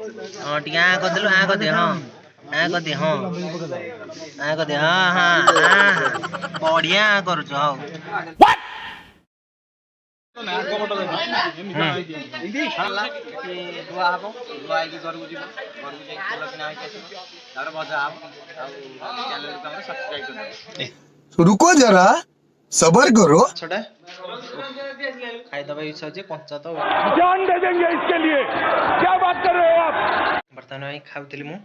हाँ टिके आ कर देलु आ कर दे हाँ आ कर दे हाँ आ कर दे हाँ हाँ हाँ बढ़िया करू छ हौ रुको जरा सबर करो। छोटा खाई दबा इच्छा जे कंचा तो जान दे देंगे इसके लिए। क्या बात कर रहे हो आप? बर्तमान भाई खाउतली मु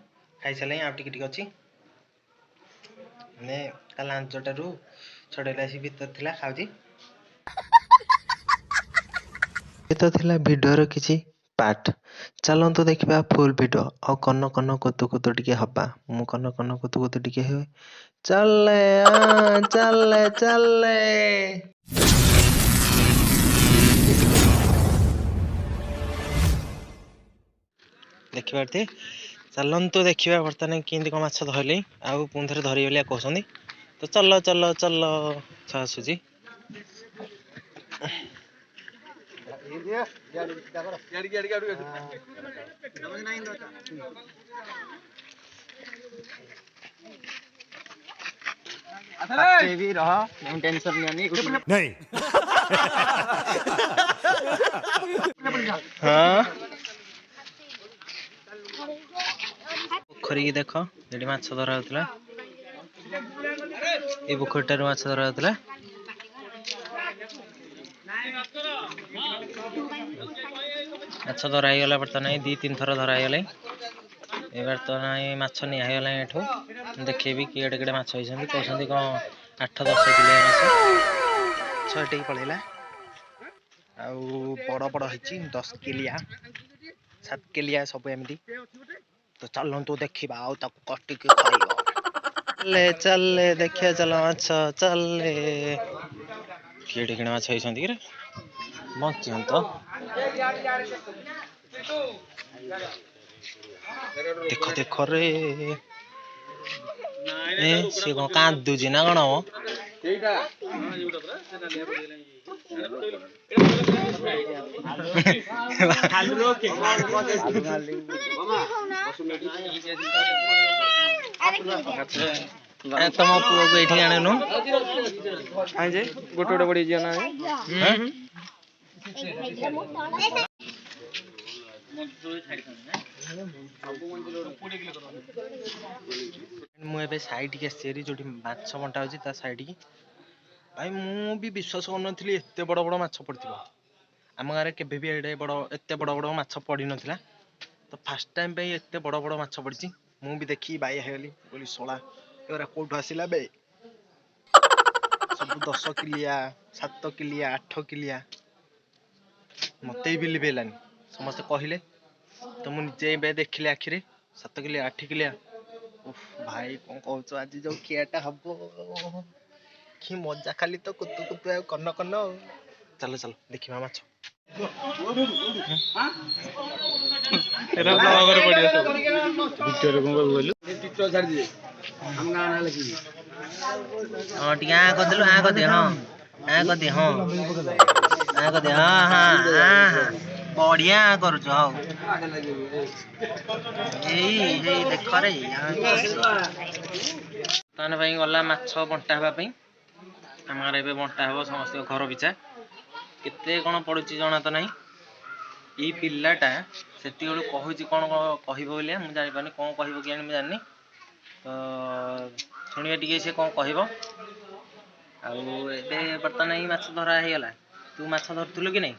खाई सारे आ टिके टिके अछि ने काल आंचटारू छड़ेला सी भीतर थिला खाउजी तो थिला वीडियो किसी पार्ट चलंतु देखिबा फुल वीडियो और कन्न कन्न कुतु कुतु टिके हबा मु कन्न कन्न कुतु कुतु टिके हे चले चले चले देखिबारती चलंतु देखिबा बर्तमान केंदी को माछ धरले आउ पुन थरे धरि बलिया कहउसंदी तो चलो चलो चलो छासुजी भी रहा टेंशन नहीं नहीं। हाँ पोखरी की देख ये माछ धरा होता ये पोखरीटार माछ धरा होता माछ धरा गला बर्तमान दी तीन थर धरा गला ए बर्तमान माछ निगला एठू देखेबी किए केड़े माछ होइछन्ती कहउछन्ती कौन 8-10 किलो माछ 6 टी पळेला आउ बड़ बड़ होइछि 10 किलिया 7 किलिया सब एमती तो चलंतु देखिबा आउ ताकू कटि के खाइबा ले चल ले देखिया चल माछ चल ले केड़े केड़े माछ होइछन्ती रे बंचियन तो देखो देखो रे ए से को कांदुजी ना कोन हो तुम पुओ को एठी आनेनु हाँ जे गोटे गोटे बड़ी जना मु एबे साइड के सेरी जोटी माछ बंटा होची ता साइड की भाई मु भी विश्वास करनथली एते बड़ बड़ माछ पड़थिबो हम गारे केबे भी एडे बड़ एते बड़ बड़ माछ पड़ी नथिला तो फर्स्ट टाइम पे एते बड़ बड़ माछ पड़ची मु भी देखी बाय हेली बोली सोळा एरा कोठो आसिला बे सब 10 किलिया 7 किलिया 8 किलिया मते भी लिबेलानी समस्त कहिले तो मु निजे बे देखिले आखिरे 7 किलिया 8 किलिया उफ भाई कोन कहउछ आज जो कियाटा हबो कि मजा खाली तो कुतु कुतु आ कन्न कन्न चलो चलो देखिबा माछ तेरा ब्लॉगर पड़िया सब वीडियो रे कोन बोलु टिकटॉक छाड़ दिए हम गाना ना लगी हां टिके आ कर देलु आ कर दे हां आ कर दे हां आ कर दे हां हां हां बढ़िया करू छ हौ एई देख रे ताने भाई गला माछ बंटा हबा पई हमर एबे बंटा हबो समस्त घर बिचा केते कोन पडुची जणा त नाही ई पिल्लाटा सेती गळु कहूची कोन कहिबो बोलिया मु जानि पानी कोन कहिबो कि मु जाननी तो सुनिया टिके से कोन कहिबो आ एबे बर्तमान ई माछ धरा हे गला तू माछ धरथुलु कि नहीं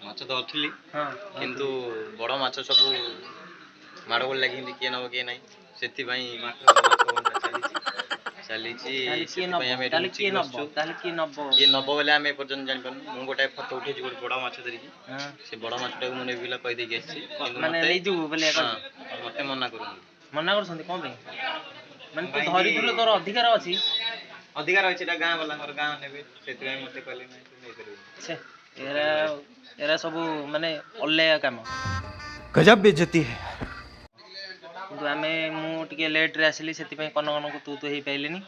माछ धरथुली हां किंतु बड़ माछ सब माडगोल लागिंदी के नबो के नाही सेति पई माछ चलीची सेति पई हमें ताले के नबो ये नबो बेले हमें पर्यंत जानि पन मु गोटे फोटो उठेची गोटे बड़ माछ धरि हां से बड़ माछटा मने बिला कहि दे गेछि माने नै जु बोले मते मना करू मना करछन्ती कोन पे माने तू धरि दुलो तोर अधिकार अछि अधिकार अछि गां वाला गां नेबे सेति पई मते कहले नै तू नै करबी छे एरा सब माने अल्ले काम गजब बेइज्जती है। किंतु आमे मु टिके लेट रे आसिली सेति पई कन कन को तू हेई पाइलेनी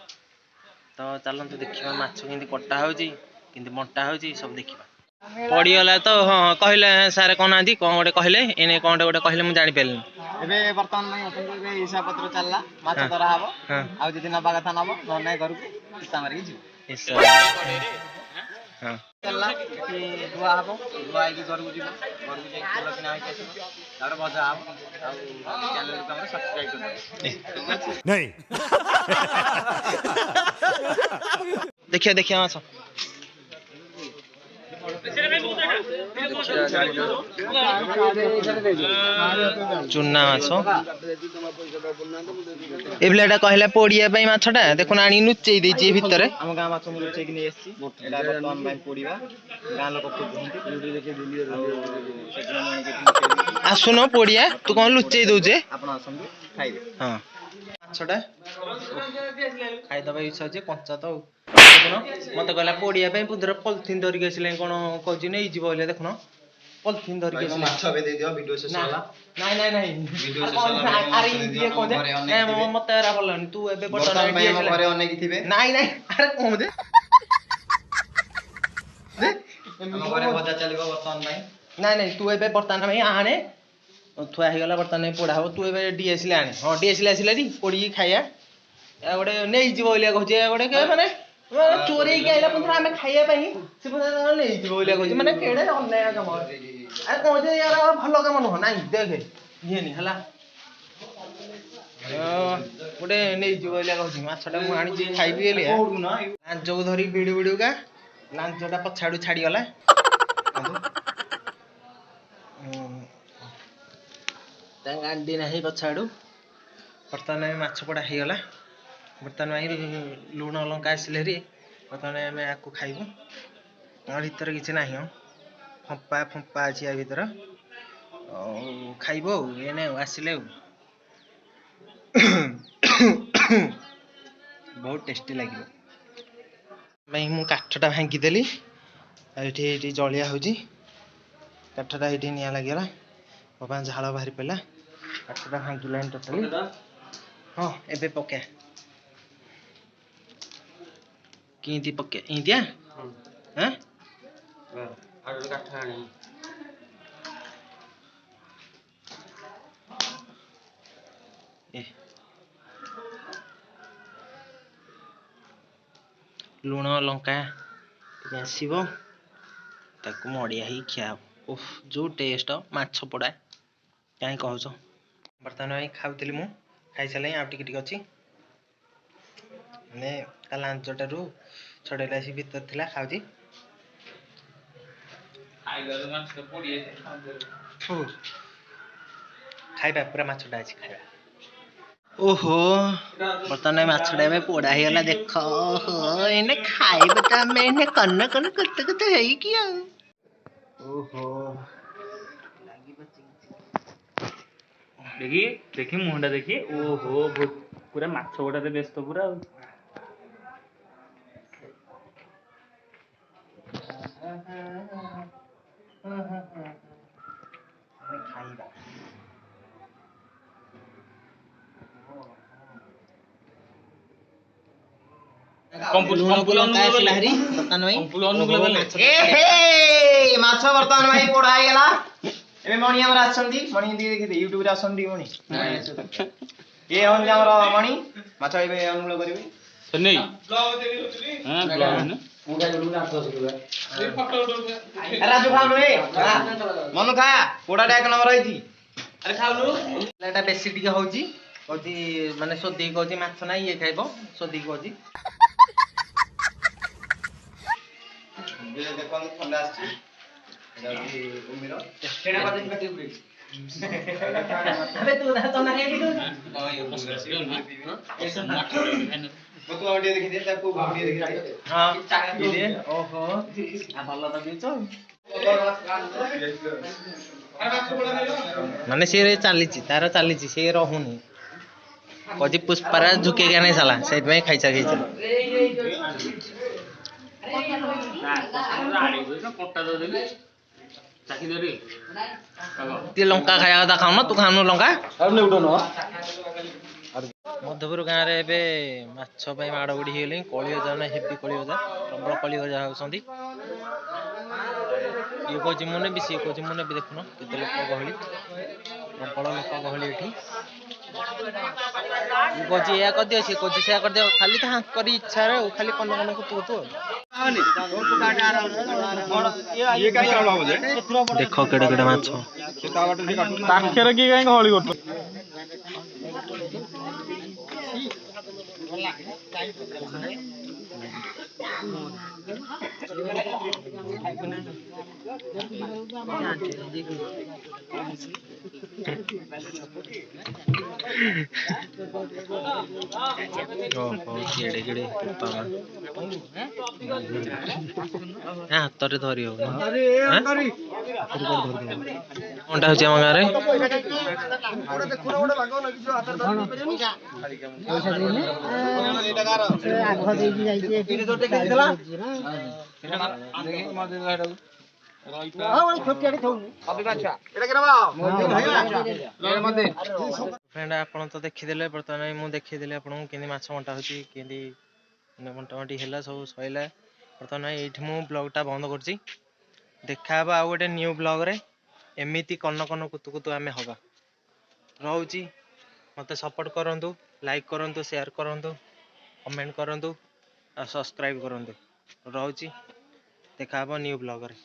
तो चलंतु देखिबा माछ केंदी कट्टा होची केंदी बंटा होची सब देखिबा। पड़गला तो हाँ कहले सारे कौन ना कौन गोटे कहले एने कौन गोटे कहले मुझे जानी पारे ଏବେ ବର୍ତ୍ତମାନ ପାଇଁ ଅଛନ୍ତି ଏବେ ହିସାବ ପତ୍ର ଚାଲିଲା ମାଛ ଧରା ହବ ଆଉ ଯଦି ନବା କଥା ନବ ନହେଲେ ନାଇଁ ଘରକୁ ଚିତା ମାରିକି ଯିବ हाँ ଚାଲିଲା ଏଠି ଧୁଆ ହବ ଧୁଆ ହେଇକି ଘରକୁ ଯିବ ଘରକୁ ଯାଇକି ତେଲ କିଣା ହେଇକି ଆସିବ ତାପରେ ଭଜା ହବ ଆଉ ଚ୍ୟାନେଲକୁ ଆମର ସବସ୍କ୍ରାଇବ କରିଦେବ नहीं देखिए देखिए माछ चुना माछ ए पिलाटा कहला पोड़िया पई माछटा देखुन आनी नुचेई देछि ए भितरे ଆମ ଗାଁ ମାଛ ମୁଁ ଲୁଚେଇକି ନେଇ ଆସିଛି ଏଇଟା ବର୍ତ୍ତମାନ ପାଇଁ ପୋଡ଼ିବା ଗାଁ ଲୋକ ଖୋଜୁଛନ୍ତି आसुन पोड़िया तू कौन लुचेई दउजे ଆପଣ ଆସନ୍ତୁ ଖାଇବେ हाँ माछटा खाइदबा इच्छा जे कंचा तो देखुन मते कहला पोड़िया पई पुदर पॉलिथिन धरिक आसिले कोन कहछि नै जीव बोले देखुन पॉलिथिन धरिक आसिले ମାଛ ଏବେ ଦେଇଦିଅ ଭିଡ଼ିଓ ଶେଷ ହେଲା ନାଇଁ ନାଇଁ ନାଇଁ ଭିଡ଼ିଓ ଶେଷ ହେଲା ଆରେ ଇଏ କୋଜେ ନାଇଁ ମତେ ଏରା ଭଲନି ତୁ ଏବେ ବର୍ତ୍ତମାନ ପାଇଁ ଆମ ଘରେ ଅନେଇକି ଥିବେ ନାଇଁ ନାଇଁ ଆରେ କୋମ ଦେ ଆମ ଘରେ ଭଜା ଚାଲିବ ବର୍ତ୍ତମାନ ପାଇଁ ନାଇଁ ନାଇଁ ତୁ ଏବେ ବର୍ତ୍ତମାନ ପାଇଁ ଆଣେ थुआ ହେଇଗଲା ବର୍ତ୍ତମାନ ପୋଡ଼ା ହବ ତୁ ଏବେ DSL ଆଣେ ହଁ DSL ଆସିଲାଟି ପୋଡ଼ିକି ଖାଇବା ଏ ଗୋଟେ ନେଇଯିବ ବୋଲିଆ କହୁଛି ଏ ଗୋଟେ ମାନେ ଚୋରେଇକି ଆଇଲା ପନ୍ଥର ଆମେ ଖାଇବା ପାଇଁ ସେ ପନ୍ଥର ନେଇଯିବ ବୋଲିଆ କହୁଛି ମାନେ କେଡ଼େ ଅନ୍ୟାୟ କାମ ଆରେ କହୁଛି ୟାର ଭଲ କାମ ନୁହଁ ନାଇଁ ଦେଖେ ଇଏନି ହେଲା ଗୋଟେ ନେଇଯିବ ବୋଲିଆ କହୁଛି ମାଛଟା ମୁଁ ଆଣିଛି ଖାଇବି ବୋଲିଆ ଲାଞ୍ଜକୁ ଧରି ଭିଡୁ ଭିଡୁକା ଲାଞ୍ଜଟା ପଛାଡୁ ଛାଡ଼ିଗଲା गांडी नहीं पछाड़ू बर्तमान माछ पड़ा हो गला बर्तमान लुण लंका आसिले बर्तमान आम आपको खाइबू भीतर किसी ना फंपा फंपा अच्छी या भीतर खाइब एने आसिले बहुत टेस्टी लगे मु काठटा भांगीदेली ये जलिया हो काठटा ये निआ लगे बाबा झाड़ बाहरी पड़ा काठटा भांगिलानी टोटाली हाँ एबे पके किंती पके इंदिया हैं ए लुण लंका आसो ताकू मड़िया ही खिया उफ जो टेस्ट माछ पड़ा कहीं कह बर्तमान खाऊली मु खाई सारे आ अच्छी मैंने लांचटारू छड़ेला सी भीतर थी खाऊँ खाइबा पूरा माछटा अच्छी खाइबा ओहो बर्तमान माछटा में पोड़ा होगा देख इन्हें खाइबा तो आम इन्हें कन कन कत कत है कि ओहो देखिए देखिए मुहंडा देखिए ओहो पूरा माछ गोटा व्यस्त पूरा माछ बर्तमान भाई पोड़ा होगा ए मणि आमर आछंती मणि देखि यूट्यूब रे आछंती मणि ये हन हमर मणि माछ एबे अनुकूल करिवे नहीं हां ब्लॉग ने राजू खानु ए मनु खा पोड़ाटा एक नंबर होई अरे खाउनु एटा बेसी टिके होउची होची माने सोदी कहूची माछ ना ये खाइबो सोदी कहूची देखो थंडा आछी उमिरो केना बाजे कटी उबरी अबे तू तो ना रेडी कर तू ऑडियो देखि दे ताको ऑडियो देखि हां दे ओहो आ भल्ला त बिचो माने से चली तार चली से रहुनी कजी पुष्परा झुकेगा नहीं साला सेट में खाइचा खाइचा लंका खाया था खाऊ ना तू खाऊ लंका मधुपुर गाँव में ଏବେ ମାଛ ପାଇଁ ମାଡ଼ ଗୋଡ଼ି ହେଇଗଲେଣି। କଳିଗଜା ନା ହେଭି କଳିଗଜା, ପ୍ରବଳ କଳିଗଜା ହେଉଛନ୍ତି। ଇଏ କହୁଛି ମୁଁ ନେବି, ସିଏ କହୁଛି ମୁଁ ନେବି। ଦେଖୁନ କେତେ ଲୋକ ଗହଳି, ପ୍ରବଳ ଲୋକ ଗହଳି ଏଠି। ଇଏ କହୁଛି ଏୟା କରିଦିଅ, ସିଏ କହୁଛି ସେୟା କରିଦିଅ, ଖାଲି ତ ହାଙ୍କରି ଇଚ୍ଛାରେ ଆଉ ଖାଲି କନ କନ କୁତୁ ଆଉ। ଦେଖ କେଡେ କେଡେ ମାଛ। ପାଖରେ କିଏ କାହିଁ ଗହଳି କରୁଛ? ଓହୋ କେଡେ କେଡେ ହାତରେ ଧରି ହବ କଣଟା ହଉଛି ଆମ ଗାଁରେ। फ्रेंड आपण तो देखीदेले बर्तमान मुझे देखीदेली आपको केंदी माछ बंटा होची केंदी बंटा बंटी हैला सब सइला। बर्तमान ये मु ब्लॉगटा बंद करची। देखा आ गोटे न्यू ब्लॉग रे एमिति कन कन कुतु कुतु आमे हवा रहूची। मते सपोर्ट करंतु, लाइक करंतु, शेयर करंतु, कमेंट करंतु और सब्सक्राइब करंतु। रहूची देखा न्यू ब्लॉग रे।